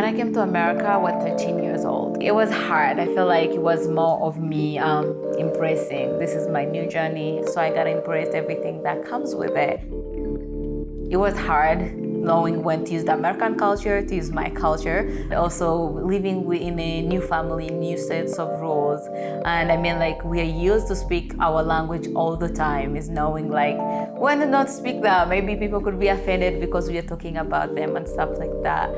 I came to America, I was 13 years old. It was hard. I feel like it was more of me embracing, this is my new journey, so I gotta embrace everything that comes with it. It was hard knowing when to use the American culture, to use my culture. Also living in a new family, new sets of rules. And I mean, like, we are used to speak our language all the time, is knowing like when to not speak that. Maybe people could be offended because we are talking about them and stuff like that.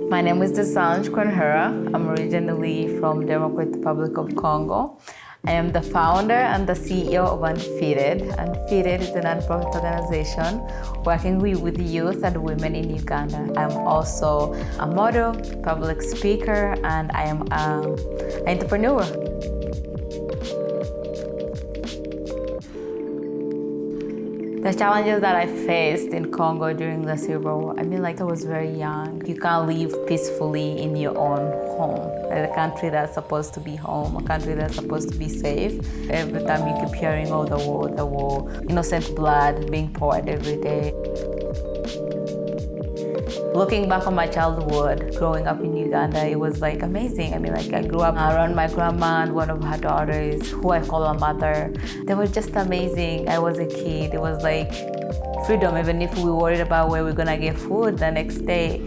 My name is Desange Kuenihira. I'm originally from Democratic Republic of Congo. I am the founder and the CEO of Unfitted. Unfitted is a non-profit organization working with youth and women in Uganda. I'm also a model, public speaker, and I am an entrepreneur. The challenges that I faced in Congo during the Civil War, I mean, like, I was very young. You can't live peacefully in your own home. A country that's supposed to be home, a country that's supposed to be safe. Every time you keep hearing, oh, the war, innocent blood being poured every day. Looking back on my childhood, growing up in Uganda, it was like amazing. I mean, like, I grew up around my grandma and one of her daughters, who I call a mother. They were just amazing. I was a kid. It was like freedom, even if we worried about where we're gonna get food the next day.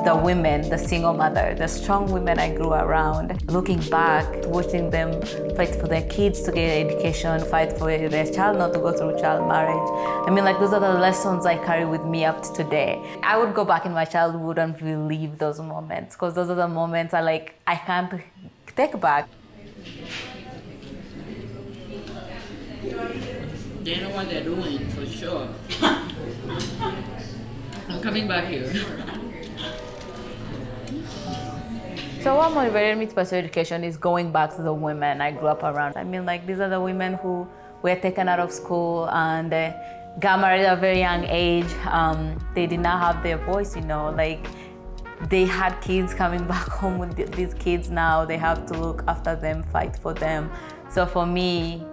The women, the single mother, the strong women I grew around. Looking back, watching them fight for their kids to get education, fight for their child not to go through child marriage. I mean, like, those are the lessons I carry with me up to today. I would go back in my childhood and relive those moments, because those are the moments I can't take back. They know what they're doing, for sure. I'm coming back here. So what motivated me to pursue education is going back to the women I grew up around. I mean, like, these are the women who were taken out of school and got married at a very young age. They did not have their voice, like, they had kids coming back home with these kids now. They have to look after them, fight for them. So for me,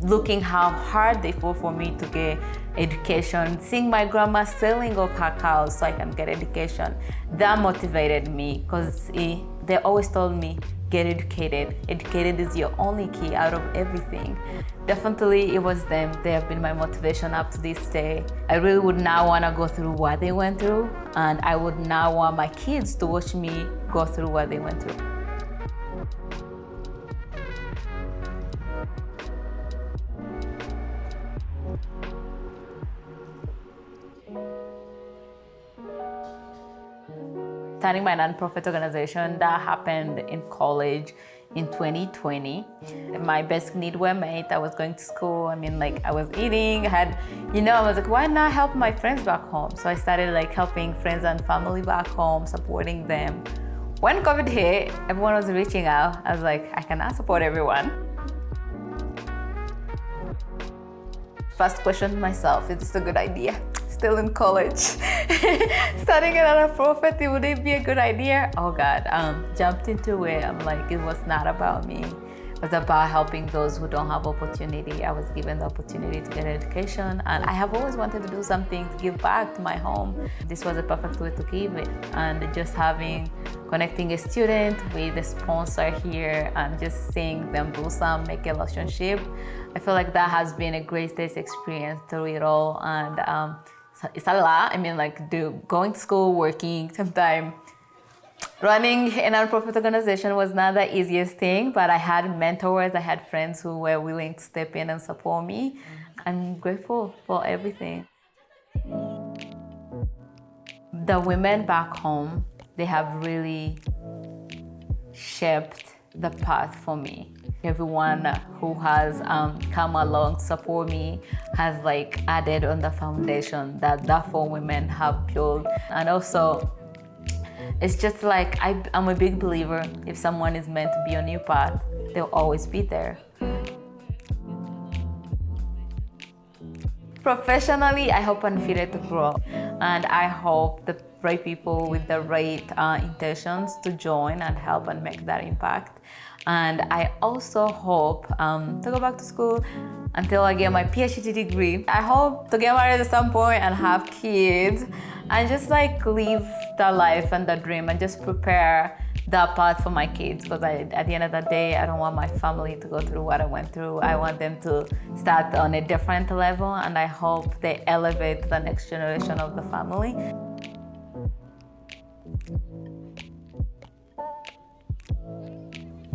looking how hard they fought for me to get education, seeing my grandma selling off her cows so I can get education, that motivated me, because they always told me, get educated. Educated is your only key out of everything. Definitely it was them. They have been my motivation up to this day. I really would not want to go through what they went through, and I would not want my kids to watch me go through what they went through. Starting my nonprofit organization, that happened in college in 2020. My basic needs were met. I was going to school. I mean, like, I was eating. I was like, why not help my friends back home? So I started like helping friends and family back home, supporting them. When COVID hit, everyone was reaching out. I was like, I cannot support everyone. First questioned myself, is this a good idea? Still in college. Starting another profit, would it be a good idea? Oh God, jumped into it. I'm like, it was not about me. It was about helping those who don't have opportunity. I was given the opportunity to get education, and I have always wanted to do something to give back to my home. This was a perfect way to give it. And just connecting a student with a sponsor here and just seeing them blossom, make a relationship, I feel like that has been a greatest experience through it all. And it's a lot. I mean, like, going to school, working, sometimes running a nonprofit organization was not the easiest thing, but I had mentors, I had friends who were willing to step in and support me. I'm grateful for everything. The women back home, they have really shaped the path for me. Everyone who has come along to support me has like added on the foundation that the four women have built. And also, it's just like, I'm a big believer, if someone is meant to be on your path, they'll always be there. Professionally, I hope Unfitted to grow, and I hope the right people with the right intentions to join and help and make that impact. And I also hope to go back to school until I get my PhD degree. I hope to get married at some point and have kids and just like live the life and the dream and just prepare that part for my kids, because at the end of the day, I don't want my family to go through what I went through. I want them to start on a different level, and I hope they elevate the next generation of the family.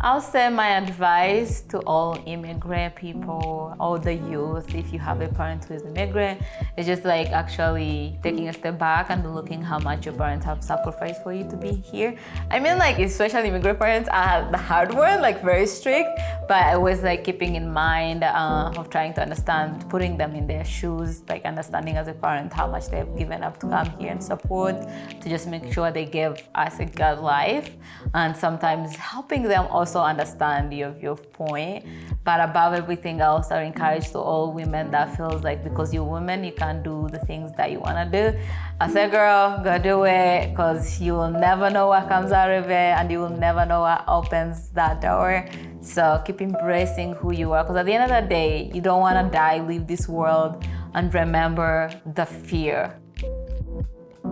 I'll say my advice to all immigrant people, all the youth, if you have a parent who is immigrant, is just like actually taking a step back and looking how much your parents have sacrificed for you to be here. I mean, like, especially immigrant parents are the hard one, like very strict, but I was like keeping in mind of trying to understand, putting them in their shoes, like understanding as a parent how much they've given up to come here and support, to just make sure they give us a good life, and sometimes helping them also understand your point. But above everything else, I encourage to all women that feels like because you're women, you can't do the things that you want to do. I say, girl, go do it, because you will never know what comes out of it, and you will never know what opens that door. So keep embracing who you are, because at the end of the day, you don't want to die, leave this world, and remember the fear.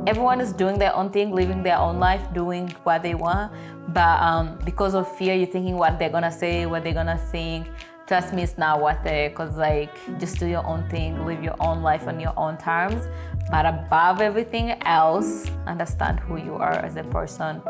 Everyone is doing their own thing, living their own life, doing what they want. But because of fear, you're thinking what they're gonna say, what they're gonna think. Trust me, it's not worth it, because like, just do your own thing, live your own life on your own terms. But above everything else, understand who you are as a person.